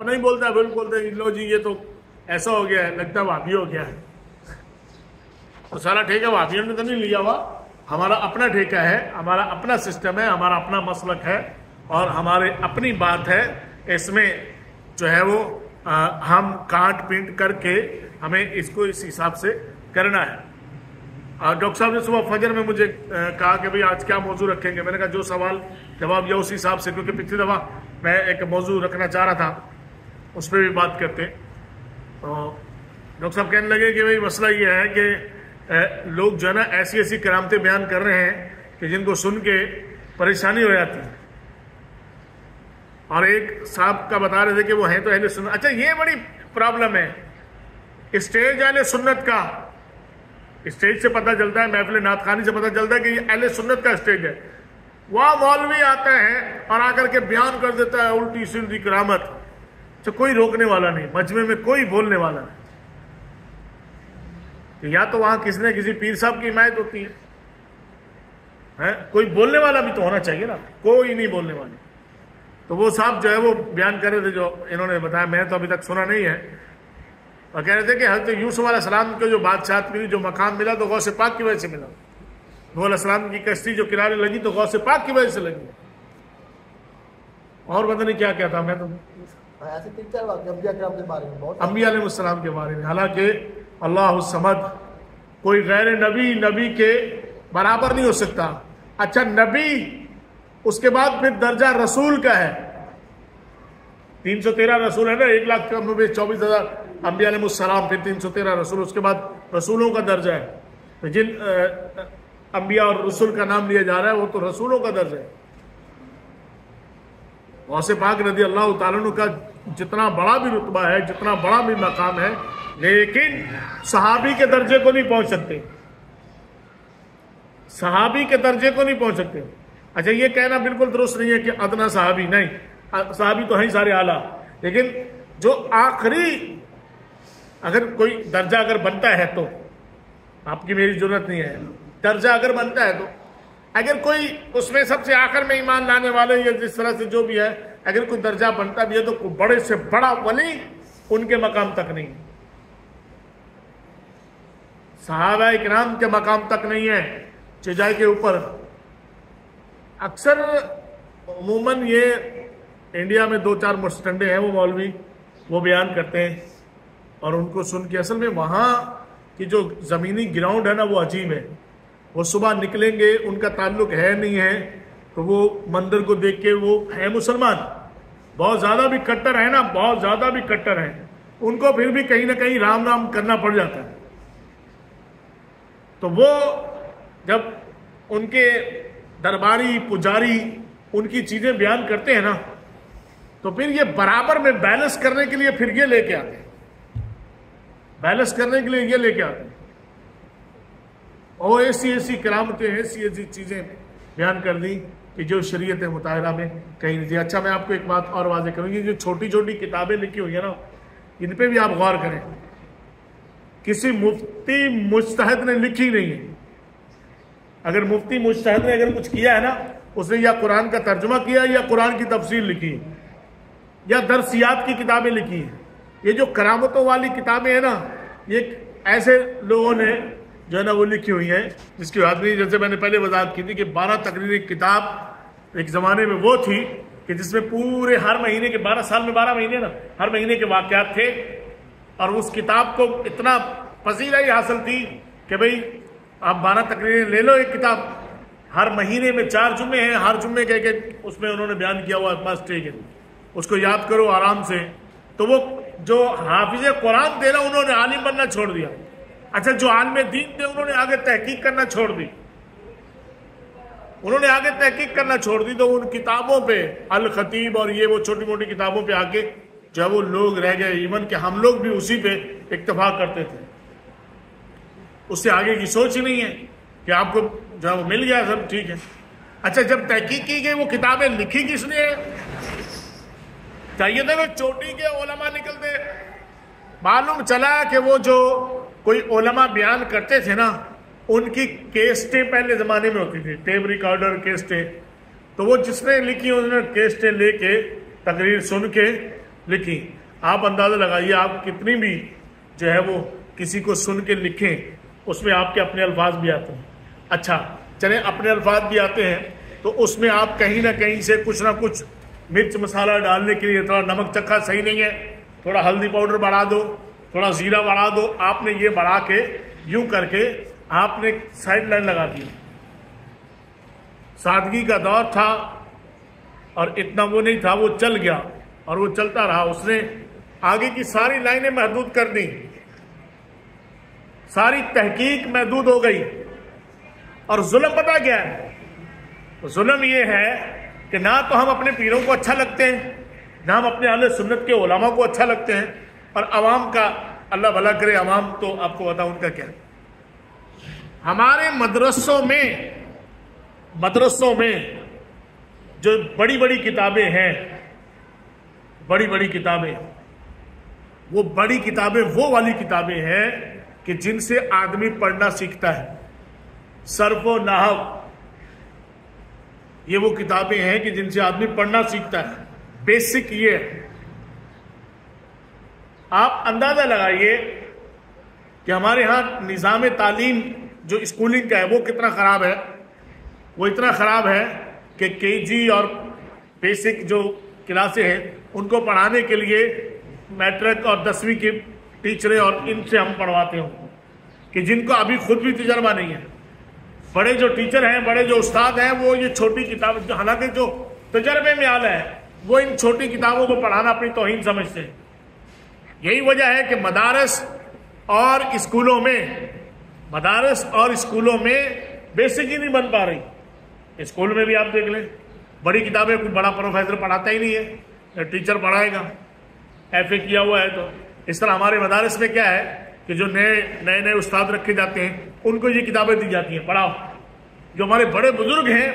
نہیں بولتا ہے بولتے ہیں لو جی یہ تو ایسا ہو گیا ہے، لگتا ہے وہابی ہو گیا ہے. تو سارا ٹھیکہ وہابیوں نے تو نہیں لیا ہوا، ہمارا اپنا ٹھیکہ ہے، ہمارا اپنا سسٹم ہے، ہمارا اپنا مسلک ہے اور ہمارے اپنی بات ہے. اس میں جو ہے وہ ہم کاٹ پینٹ کر کے ہمیں اس کو اس حساب سے کرنا ہے. ڈاکٹر صاحب نے صبح فجر میں مجھے کہا کہ بھئی آج کیا موضوع رکھیں گے. میں نے کہا جو سوال جواب یا اسی حساب سے، کیونکہ پچھلی دفعہ میں ایک موضوع رکھنا چاہ رہا تھا اس پہ بھی بات کرتے. تو ڈاکٹر صاحب کہنے لگے کہ بھئی مسئلہ یہ ہے کہ لوگ جو ہے نا ایسی ایسی کرامتیں بیان کر رہے ہیں کہ جن کو سن کے پریشانی ہو جاتی ہے. اور ایک صاحب کا بتا رہے تھے کہ وہ ہیں تو اہل سنت. اچھا یہ بڑی پرابلم ہے اسٹیج اہل سنت کا. اسٹیج سے پتہ چلتا ہے، محفل نعت خوانی سے پتہ چلتا ہے کہ یہ اہل سنت کا اسٹیج ہے. وہاں مولوی آتا ہے اور آ کر کے بیان کر دیتا ہے الٹی سیدھی کرامت. تو کوئی روکنے والا نہیں، مجمع میں کوئی بولنے والا نہیں. یا تو وہاں کسی نہ کسی پیر صاحب کی حمایت ہوتی ہے، کوئی بولنے والا بھی تو ہونا چاہیے نا، کوئی نہیں بولنے والا. تو وہ صاحب جو ہے وہ بیان کر رہے تھے جو انہوں نے بتایا، میں تو ابھی تک سنا نہیں ہے. اور کہہ رہے تھے کہ حضرت یوسف علیہ السلام کو جو بادشاہت ملی، جو مقام ملا تو غوث پاک کی وجہ سے ملا. نوح علیہ السلام کی کشتی جو کنارے لگی تو غوث پاک کی وجہ سے لگی. اور پتہ نہیں کیا کیا تھا. میں تو انبیاء علیہ السلام کے بارے میں، حالانکہ اللہ الصمد کوئی غیر نبی کے برابر نہیں ہو سکتا. اچھا نبی اس کے بعد پھر درجہ رسول کا ہے. 313 رسول ہے نا، 1,24,000 انبیاء علیہ السلام، پھر 313 رسول، اس کے بعد رسولوں کا درجہ ہے. تو جن انبیاء اور رسول کا نام لیا جا رہا ہے وہ تو رسولوں کا درجہ ہے. غوث پاک رضی اللہ تعالیٰ عنہ کا جتنا بڑا بھی رتبہ ہے، جتنا بڑا بھی مقام ہے، لیکن صحابی کے درجے کو نہیں پہنچ سکتے. صحابی کے درجے کو نہیں پہنچ سکتے. اچھا یہ کہنا بالکل درست نہیں ہے کہ ادنا صحابی، نہیں، صحابی تو ہیں سارے اعلیٰ، لیکن جو آخری اگر کوئی درجہ اگر بنتا ہے تو آپ کی میری ضرورت نہیں ہے، درجہ اگر بنتا ہے تو اگر کوئی اس میں سب سے آخر میں ایمان لانے والے یا جس طرح سے جو بھی ہے اگر کوئی درجہ بنتا بھی ہے تو کوئی بڑے سے بڑا ولی ان کے مقام تک نہیں، صحابہ اکرام کے مقام تک نہیں ہے چجائے کے اوپر. اکثر عموماً یہ انڈیا میں 2-4 مستنڈے ہیں وہ مولوی، وہ بیان کرتے ہیں اور ان کو سن کے اصل میں وہاں کی جو زمینی گراؤنڈ ہے نا وہ عجیب ہے. وہ صبح نکلیں گے، ان کا تعلق ہے نہیں ہے تو وہ مندر کو دیکھ کے وہ ہے مسلمان، بہت زیادہ بھی کٹر ہے نا، بہت زیادہ بھی کٹر ہیں، ان کو پھر بھی کہیں نہ کہیں رام رام کرنا پڑ جاتا ہے. تو وہ جب ان کے درباری پجاری ان کی چیزیں بیان کرتے ہیں نا تو پھر یہ برابر میں بیلنس کرنے کے لیے پھر یہ لے کے آتے ہیں، بیلنس کرنے کے لیے یہ لے کے آتے ہیں. اور ایسی کرامتیں، ایسی چیزیں بیان کر دی کہ جو شریعت مطالعہ میں کہیں نہیں تھی. اچھا میں آپ کو ایک بات اور واضح کروں گی، جو چھوٹی چھوٹی کتابیں لکھی ہوئی ہیں نا ان پہ بھی آپ غور کریں. کسی مفتی مجتہد نے لکھی نہیں ہے. اگر مفتی مجتہد نے اگر کچھ کیا ہے نا اس نے یا قرآن کا ترجمہ کیا یا قرآن کی تفسیر لکھی یا درسیات کی کتابیں لکھی ہیں. یہ جو کرامتوں والی کتابیں ہیں نا یہ ایسے لوگوں نے جو ہے نا وہ لکھی ہوئی ہیں جس کی بات نہیں، جیسے میں نے پہلے وضاحت کی تھی کہ 12 تقریری کتاب ایک زمانے میں وہ تھی کہ جس میں پورے ہر مہینے کے 12 سال میں 12 مہینے نا ہر مہینے کے واقعات تھے. اور اس کتاب کو اتنا پذیرائی حاصل تھی کہ بھئی آپ 12 تقریریں لے لو، ایک کتاب ہر مہینے میں 4 جمعے ہیں، ہر جمعے کے اس میں انہوں نے بیان کیا ہوا بس ٹھیک ہے، اس کو یاد کرو آرام سے. تو وہ جو حافظ قرآن تھے نا انہوں نے عالم بننا چھوڑ دیا. اچھا جو عالم دین تھے انہوں نے آگے تحقیق کرنا چھوڑ دی، انہوں نے آگے تحقیق کرنا چھوڑ دی. تو ان کتابوں پہ الخطیب اور یہ وہ چھوٹی موٹی کتابوں پہ آ کے جو وہ لوگ رہ گئے، ایون کہ ہم لوگ بھی اسی پہ اکتفا کرتے تھے. اس سے آگے کی سوچ ہی نہیں ہے کہ آپ کو جو ہے وہ مل گیا سب ٹھیک ہے. اچھا جب تحقیق کی گئی وہ کتابیں لکھی کس نے؟ چاہیے تھا وہ چوٹی کے علماء نکلتے. معلوم چلا کہ وہ جو کوئی علماء بیان کرتے تھے نا ان کی کیسٹیں پہلے زمانے میں ہوتی تھی، ٹیپ ریکارڈر کیسٹیں. تو وہ جس نے لکھی انہوں نے کیسٹیں لے کے تقریر سن کے لکھی. آپ اندازہ لگائیے آپ کتنی بھی جو ہے وہ کسی کو سن کے لکھیں اس میں آپ کے اپنے الفاظ بھی آتے ہیں. اچھا چلیں اپنے الفاظ بھی آتے ہیں تو اس میں آپ کہیں نہ کہیں سے کچھ نہ کچھ مرچ مسالہ ڈالنے کے لیے تھوڑا نمک چکھا صحیح نہیں ہے, تھوڑا ہلدی پاؤڈر بڑھا دو, تھوڑا زیرہ بڑھا دو. آپ نے یہ بڑھا کے یوں کر کے آپ نے سائڈ لائن لگا دی. سادگی کا دور تھا اور اتنا وہ نہیں تھا, وہ چل گیا اور وہ چلتا رہا. اس نے آگے کی ساری لائنیں محدود کر دیں, ساری تحقیق محدود ہو گئی. اور ظلم پتہ کیا ہے؟ ظلم یہ ہے کہ نہ تو ہم اپنے پیروں کو اچھا لگتے ہیں, نہ ہم اپنے اہل سنت کے علماء کو اچھا لگتے ہیں, اور عوام کا اللہ بھلا کرے. عوام تو آپ کو بتاؤں ان کا کیا ہے. ہمارے مدرسوں میں جو بڑی بڑی کتابیں ہیں, بڑی بڑی کتابیں, وہ بڑی کتابیں وہ والی کتابیں ہیں کہ جن سے آدمی پڑھنا سیکھتا ہے. صرف و نحو یہ وہ کتابیں ہیں کہ جن سے آدمی پڑھنا سیکھتا ہے. بیسک یہ ہے. آپ اندازہ لگائیے کہ ہمارے ہاں نظام تعلیم جو اسکولنگ کا ہے وہ کتنا خراب ہے. وہ اتنا خراب ہے کہ KG اور بیسک جو کلاسیں ہیں ان کو پڑھانے کے لیے میٹرک اور 10ویں کی ٹیچریں اور ان سے ہم پڑھواتے ہوں کہ جن کو ابھی خود بھی تجربہ نہیں ہے. بڑے جو ٹیچر ہیں, بڑے جو استاد ہیں, وہ یہ چھوٹی کتاب, حالانکہ جو تجربے میں اعلیٰ ہے, وہ ان چھوٹی کتابوں کو پڑھانا اپنی توہین سمجھتے ہیں. یہی وجہ ہے کہ مدارس اور اسکولوں میں بیسک ہی نہیں بن پا رہی. اسکول میں بھی آپ دیکھ لیں بڑی کتابیں کوئی بڑا پروفیسر پڑھاتا ہی نہیں ہے, ٹیچر پڑھائے گا, FA کیا ہوا ہے. تو اس طرح ہمارے مدارس میں کیا ہے کہ جو نئے استاد رکھے جاتے ہیں ان کو یہ کتابیں دی جاتی ہیں, پڑھاؤ. جو ہمارے بڑے بزرگ ہیں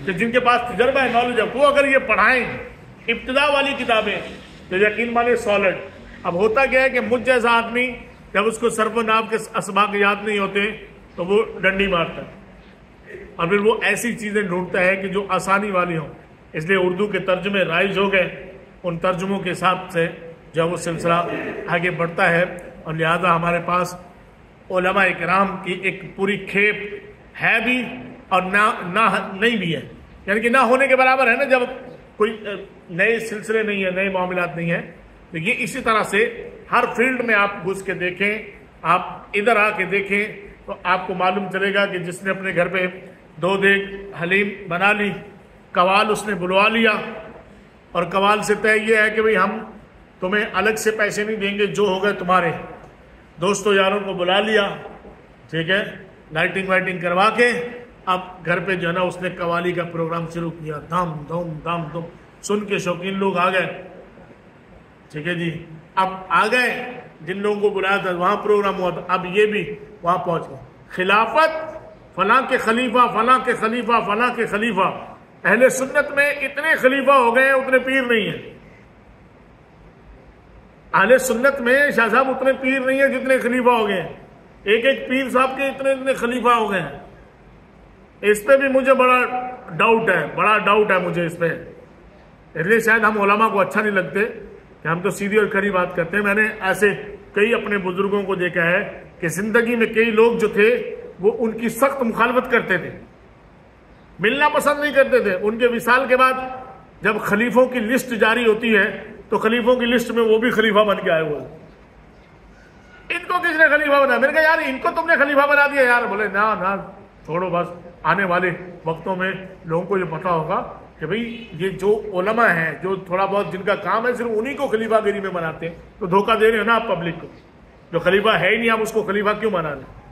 کہ جن کے پاس تجربہ ہے, نالج ہے, وہ اگر یہ پڑھائیں ابتدا والی کتابیں تو یقین مانے سالڈ. اب ہوتا کیا ہے کہ مجھ جیسا آدمی جب اس کو صرف و نحو کے اسباق یاد نہیں ہوتے تو وہ ڈنڈی مارتا ہے, اور پھر وہ ایسی چیزیں ڈھونڈتا ہے کہ جو آسانی والی ہوں. اس لیے اردو کے ترجمے رائج ہو گئے, ان ترجموں کے حساب سے جو وہ سلسلہ آگے بڑھتا ہے. اور لہذا ہمارے پاس علماء کرام کی ایک پوری کھیپ ہے بھی اور نہ نہیں بھی ہے, یعنی کہ نہ ہونے کے برابر ہے نا. جب کوئی نئے سلسلے نہیں ہیں, نئے معاملات نہیں ہیں, تو یہ اسی طرح سے ہر فیلڈ میں آپ گھس کے دیکھیں, آپ ادھر آ کے دیکھیں تو آپ کو معلوم چلے گا کہ جس نے اپنے گھر پہ 2 دیگ حلیم بنا لی, قوال اس نے بلوا لیا, اور قوال سے طے یہ ہے کہ بھئی ہم تمہیں الگ سے پیسے نہیں دیں گے, جو ہو گئے تمہارے. دوستوں یاروں کو بلا لیا, ٹھیک ہے, لائٹنگ وائٹنگ کروا کے اب گھر پہ جو ہے نا اس نے قوالی کا پروگرام شروع کیا. دھام دھوم سن کے شوقین لوگ آ گئے, ٹھیک ہے جی. اب آ گئے جن لوگوں کو بلایا تھا وہاں پروگرام ہوا تھا, اب یہ بھی وہاں پہنچ گئے. خلافت فلاں کے خلیفہ, فلاں کے خلیفہ, فلاں کے خلیفہ. اہل سنت میں اتنے خلیفہ ہو گئے اتنے پیر نہیں ہیں. اہل سنت میں شاہ صاحب اتنے پیر نہیں ہیں جتنے خلیفہ ہو گئے ہیں. ایک پیر صاحب کے اتنے خلیفہ ہو گئے ہیں. اس پہ بھی مجھے بڑا ڈاؤٹ ہے مجھے اس پہ. اس لیے شاید ہم علماء کو اچھا نہیں لگتے کہ ہم تو سیدھی اور کھری بات کرتے ہیں. میں نے ایسے کئی اپنے بزرگوں کو دیکھا ہے کہ زندگی میں کئی لوگ جو تھے وہ ان کی سخت مخالفت کرتے تھے, ملنا پسند نہیں کرتے تھے. ان کے وصال کے بعد جب خلیفوں کی لسٹ جاری ہوتی ہے تو خلیفوں کی لسٹ میں وہ بھی خلیفہ بن کے آئے ہوئے. ان کو کس نے خلیفہ بنا؟ میں نے کہا یار ان کو تم نے خلیفہ بنا دیا یار. بولے نہ چھوڑو, بس آنے والے وقتوں میں لوگوں کو یہ پتا ہوگا کہ بھئی یہ جو علماء ہیں جو تھوڑا بہت جن کا کام ہے صرف انہی کو خلیفہ گیری میں بناتے ہیں, تو دھوکہ دے رہے ہیں نا آپ پبلک کو. جو خلیفہ ہے ہی نہیں آپ اس کو خلیفہ کیوں بنا دیں؟